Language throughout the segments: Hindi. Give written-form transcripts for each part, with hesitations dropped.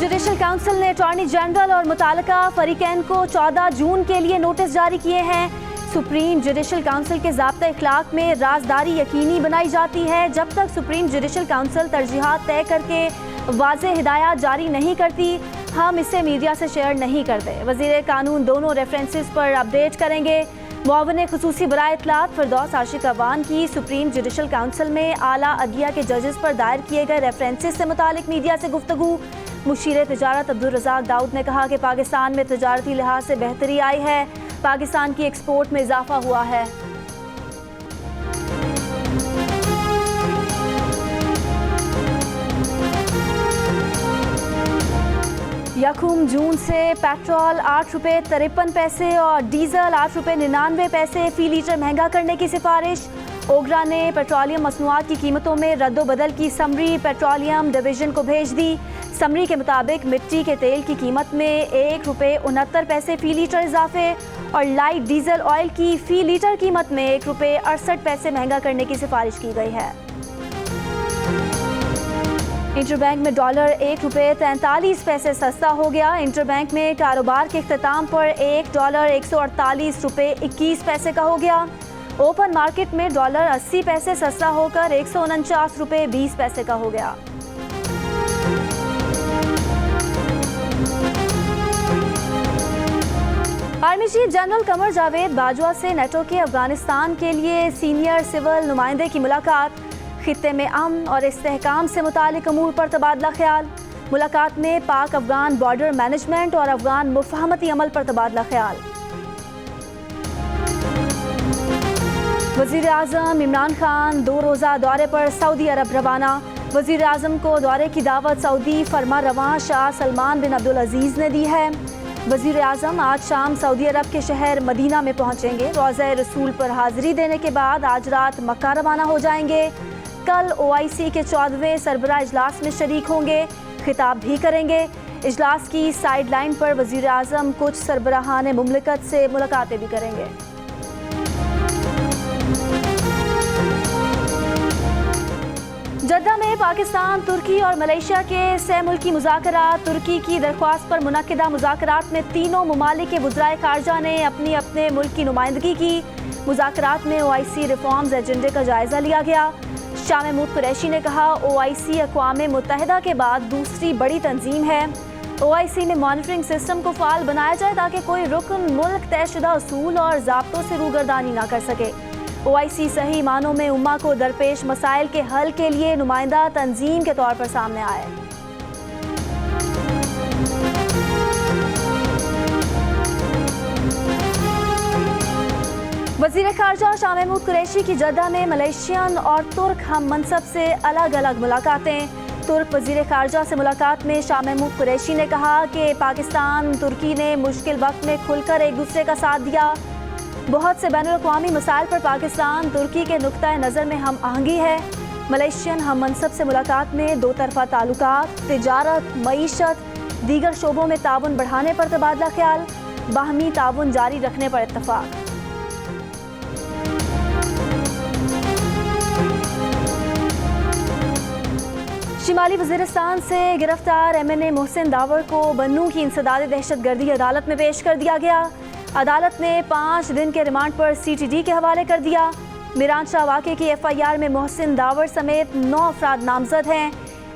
जुडिशल काउंसिल ने अटॉर्नी जनरल और मुताल्लिका फरीकैन को 14 जून के लिए नोटिस जारी किए हैं। सुप्रीम जुडिशल काउंसिल के ज़ाब्ता इखलाक में राजदारी यकीनी बनाई जाती है। जब तक सुप्रीम जुडिशल काउंसिल तरजीहात तय करके वाज़ेह हिदायत जारी नहीं करती, हम इसे मीडिया से शेयर नहीं करते। वज़ीर कानून दोनों रेफरेंसेस पर अपडेट करेंगे। मुआविन खुसूसी बराए इत्तलात फिरदौस आशिक अवान की सुप्रीम जुडिशल काउंसिल में आला अदलिया के जजेस पर दायर किए गए रेफरेंसेस से मुतालिक मीडिया से गुफ्तगू। मुशीर तिजारत अब्दुल रज़ाक दाऊद ने कहा कि पाकिस्तान में तजारती लिहाज से बेहतरी आई है, पाकिस्तान की एक्सपोर्ट में इजाफा हुआ है। यकम जून से पेट्रोल 8 रुपये 53 पैसे और डीजल 8 रुपये 99 पैसे फ़ी लीटर महंगा करने की सिफारिश। ओगरा ने पेट्रोलियम मसनूआत की कीमतों में रद्दोबदल की समरी पेट्रोलियम डिवीज़न को भेज दी। समरी के मुताबिक मिट्टी के तेल की कीमत में 1 रुपये 69 पैसे फ़ी लीटर इजाफे और लाइट डीजल ऑयल की फ़ी लीटर कीमत में 1 रुपये 68 पैसे महंगा करने की सिफारिश की गई है। इंटरबैंक में डॉलर 1 रुपये 43 पैसे सस्ता हो गया। इंटरबैंक में कारोबार के इख्तिताम पर $1 148 रुपये 21 पैसे का हो गया। ओपन मार्केट में डॉलर 80 पैसे सस्ता होकर 149 रुपये 20 पैसे का हो गया। Army chief general Qamar Javed Bajwa से नेटो के अफगानिस्तान के लिए सीनियर सिविल नुमाइंदे की मुलाकात। खित्ते में अमन और इस्तेहकाम से मुतालिक अमूर पर तबादला ख्याल। मुलाकात में पाक अफगान बॉर्डर मैनेजमेंट और अफगान मुफाहमती अमल पर तबादला ख्याल। वज़ीर आज़म इमरान खान 2 रोज़ा दौरे पर सऊदी अरब रवाना। वज़ीर आज़म को दौरे की दावत सऊदी फरमा रवां शाह सलमान बिन अब्दुल अजीज़ ने दी है। वज़ीर आज़म आज शाम सऊदी अरब के शहर मदीना में पहुँचेंगे। रोज़ा रसूल पर हाज़िरी देने के बाद आज रात मक्का रवाना हो जाएंगे। कल OIC के 14वें सरबराह इजलास में शरीक होंगे, खिताब भी करेंगे। इजलास की साइड लाइन पर वज़ीर आज़म कुछ सरबराहान मुमलिकत से मुलाकातें भी करेंगे। जद्दा में पाकिस्तान, तुर्की और मलेशिया के 6 मुल्की मुज़ाकरात। तुर्की की दरख्वास्त पर मुनक्किदा मुज़ाकरात में तीनों ममालिक के वज़राए ख़ारजा ने अपनी अपने मुल्क की नुमाइंदगी की। मुज़ाकरात में OIC रिफॉर्म्स एजेंडे का जायज़ा लिया गया। शाह महमूद कुरैशी ने कहा, OIC अक़वाम मुत्तहिदा के बाद दूसरी बड़ी तंजीम है। OIC में मॉनिटरिंग सिस्टम को फ़ाल बनाया जाए ताकि कोई रुकन मुल्क तयशुदा उसूल और ज़ाब्तों से रूगर्दानी ना कर सके। OIC सही मानों में उम्मा को दरपेश मसाइल के हल के लिए नुमाइंदा तंजीम के तौर पर सामने आए। वज़ीर ख़ारजा शाह महमूद कुरैशी की जद्दा में मलेशियन और तुर्क हम मनसब से अलग अलग मुलाकातें। तुर्क वज़ीर ख़ारजा से मुलाकात में शाह महमूद कुरैशी ने कहा कि पाकिस्तान तुर्की ने मुश्किल वक्त में खुलकर एक दूसरे का साथ दिया। बहुत से बैनुल-अक़वामी मसाइल पर पाकिस्तान तुर्की के नुक्ता नज़र में हम आहंगी है। मलेशियन हम मनसब से मुलाकात में 2 तरफ़ा ताल्लुकात, तिजारत, मईशत, दीगर शोबों में ताउन बढ़ाने पर तबादला ख्याल, बाहमी ताउन जारी रखने पर इत्तफ़ाक़। शिमाली वज़ीरिस्तान से गिरफ्तार MNA मोहसिन दावर को बन्नू की इंसदाद दहशतगर्दी अदालत में पेश कर दिया गया। अदालत ने 5 दिन के रिमांड पर CTD के हवाले कर दिया। मिरांशाह वाक़े की FIR में मोहसिन दावर समेत 9 अफराद नामजद हैं।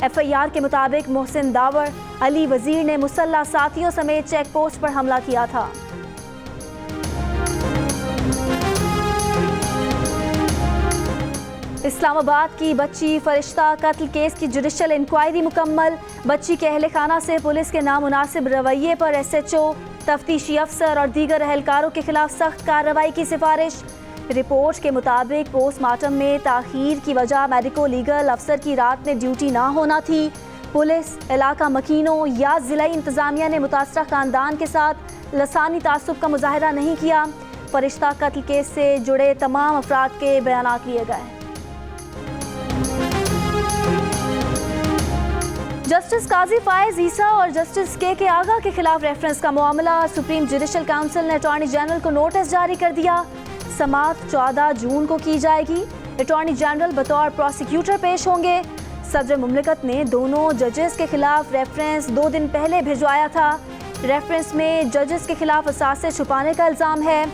FIR के मुताबिक मोहसिन दावर, अली वज़ीर ने मुसल्लह साथियों समेत चेक पोस्ट पर हमला किया था। इस्लामाबाद की बच्ची फरिश्ता कत्ल केस की जुडिशल इंक्वायरी मुकम्मल। बच्ची के अहले खाना से पुलिस के नामुनासिब रवैये पर SHO, तफ्तीशी अफसर और दीगर अहलकारों के खिलाफ सख्त कार्रवाई की सिफारिश। रिपोर्ट के मुताबिक पोस्टमार्टम में ताख़ीर की वजह मेडिको लीगल अफसर की रात में ड्यूटी ना होना थी। पुलिस, इलाका मकीनों या ज़िला इंतज़ामिया ने मुतासरा ख़ानदान के साथ लसानी तासुब का मुजाहरा नहीं किया। फरिश्ता कत्ल केस से जुड़े तमाम अफराद के बयानात लिए गए। जस्टिस काजी फायज ईसा और जस्टिस के आगा के खिलाफ रेफरेंस का मामला। सुप्रीम जुडिशल काउंसिल ने अटॉर्नी जनरल को नोटिस जारी कर दिया। समाअत 14 जून को की जाएगी। अटॉर्नी जनरल बतौर प्रोसिक्यूटर पेश होंगे। सदर मुमलिकत ने दोनों जजेस के खिलाफ रेफरेंस 2 दिन पहले भिजवाया था। रेफरेंस में जजेस के खिलाफ असासे छुपाने का इल्ज़ाम है।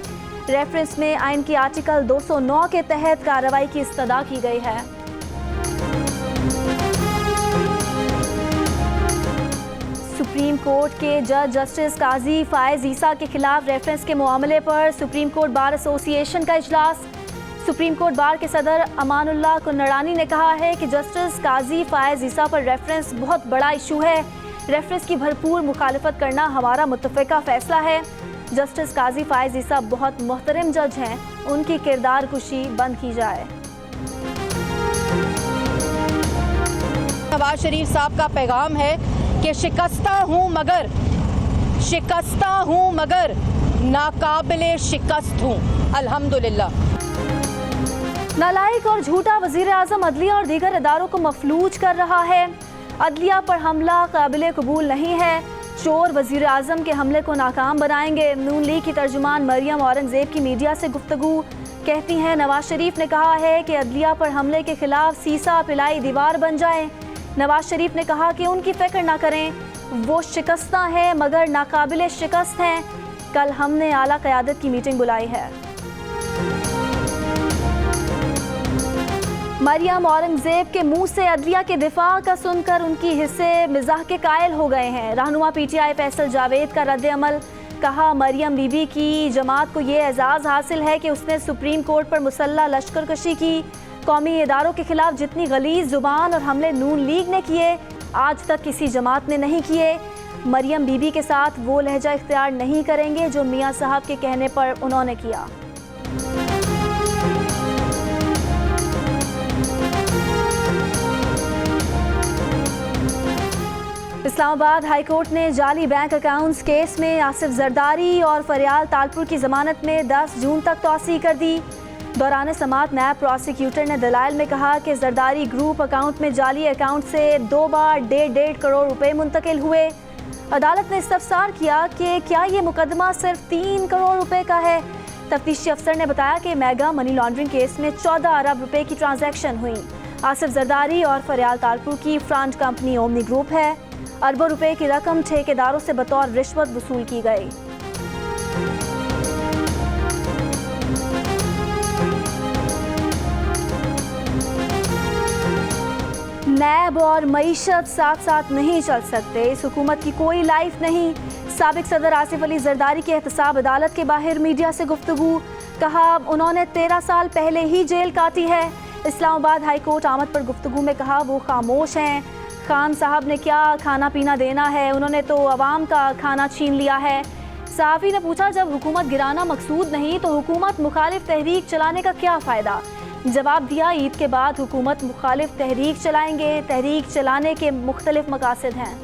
रेफरेंस में आइन की आर्टिकल 209 के तहत कार्रवाई की इस्तदा की गई है। सुप्रीम कोर्ट के जज जस्टिस काजी फायज ईसा के खिलाफ रेफरेंस के मामले पर सुप्रीम कोर्ट बार एसोसिएशन का इजलास। सुप्रीम कोर्ट बार के सदर अमानुल्लाह कुन्नरानी ने कहा है कि जस्टिस काजी फायज ईसा पर रेफरेंस बहुत बड़ा इशू है। रेफरेंस की भरपूर मुखालफत करना हमारा मुत्तफ़िका फैसला है। जस्टिस काजी फायज ईसा बहुत मोहतरम जज हैं, उनकी किरदार कुशी बंद की जाए। नवाज शरीफ साहब का पैगाम है कि शिकस्ता हूँ मगर नाकाबिले शिकस्त हूँ। अल्हम्दुलिल्लाह। नालायक और झूठा वजीर आज़म अदलिया और दीगर इदारों को मफलूज कर रहा है। अदलिया पर हमला काबिल कबूल नहीं है। चोर वजीर आज़म के हमले को नाकाम बनाएंगे। नून लीग की तर्जुमान मरियम औरंगजेब की मीडिया से गुफ्तगू कहती हैं, नवाज शरीफ ने कहा है कि अदलिया पर हमले के खिलाफ सीसा पिलाई दीवार बन जाए। नवाज शरीफ ने कहा कि उनकी फिक्र ना करें, वो शिकस्ता हैं मगर नाकाबिले शिकस्त हैं। कल हमने आला क़यादत की मीटिंग बुलाई है। मरियम औरंगजेब के मुंह से अदलिया के दिफा का सुनकर उनकी हिस्से मिजाह के कायल हो गए हैं। रहनुमा पीटीआई फैसल जावेद का रद्द अमल, कहा मरियम बीबी की जमात को ये एजाज़ हासिल है कि उसने सुप्रीम कोर्ट पर मुसल्ला लश्कर कशी की। कौमी इदारों के खिलाफ जितनी गलीज़ जुबान और हमले नून लीग ने किए, आज तक किसी जमात ने नहीं किए। मरियम बीबी के साथ वो लहजा इख्तियार नहीं करेंगे जो मियाँ साहब के कहने पर उन्होंने किया। इस्लामाबाद हाई कोर्ट ने जाली बैंक अकाउंट्स केस में आसिफ जरदारी और फरियाल तालपुर की जमानत में 10 जून तक तौसी कर दी। दौरान समाअत नायब प्रोसिक्यूटर ने दलाइल में कहा कि जरदारी ग्रुप अकाउंट में जाली अकाउंट से 2 बार 1.5 करोड़ रुपए मुंतकिल हुए। अदालत ने इस्तफसार किया कि क्या ये मुकदमा सिर्फ 3 करोड़ रुपए का है। तफ्तीशी अफसर ने बताया कि मेगा मनी लॉन्ड्रिंग केस में 14 अरब रुपए की ट्रांजैक्शन हुई। आसिफ जरदारी और फरियाल तालपुर की फ्रंट कंपनी ओमनी ग्रुप है। अरबों रुपए की रकम ठेकेदारों से बतौर रिश्वत वसूल की गई। नैब और मईशत साथ साथ नहीं चल सकते, इस हुकूमत की कोई लाइफ नहीं। साबिक सदर आसिफ अली जरदारी के एहतसाब अदालत के बाहर मीडिया से गुफ्तगू, कहा उन्होंने 13 साल पहले ही जेल काटी है। इस्लामाबाद हाई कोर्ट आमद पर गुफ्तगू में कहा वो खामोश हैं। खान साहब ने क्या खाना पीना देना है, उन्होंने तो अवाम का खाना छीन लिया है। सहाफ़ी ने पूछा जब हुकूमत गिराना मकसूद नहीं तो हुकूमत मुखालिफ तहरीक चलाने का क्या फ़ायदा। जवाब दिया ईद के बाद हुकूमत मुखालिफ तहरीक चलाएंगे। तहरीक चलाने के मुख्तलिफ मकासद हैं।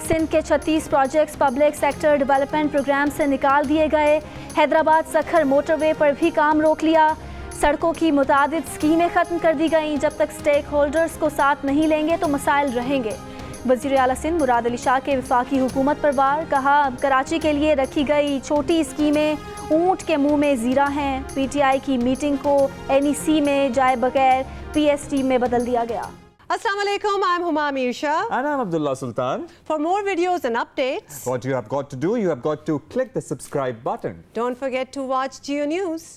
सिंध के 36 projects public sector development programme से निकाल दिए गए। हैदराबाद सखर मोटरवे पर भी काम रोक लिया। सड़कों की मुतादिद स्कीमें ख़त्म कर दी गईं। जब तक स्टेक होल्डर्स को साथ नहीं लेंगे तो मसाइल रहेंगे। वज़ीर आला सिंध मुराद अली शाह के वफाकी हुकूमत पर वार, कहा कराची के लिए रखी गई छोटी स्कीमें ऊँट के मुँह में ज़ीरा हैं। पीटीआई की मीटिंग को NEC में जाए बगैर PST में बदल दिया गया। Assalamu alaikum, I'm Huma Amir Shah. And I'm Abdullah Sultan. For more videos and updates, What you have got to do, you have got to click the subscribe button. don't forget to watch Geo News.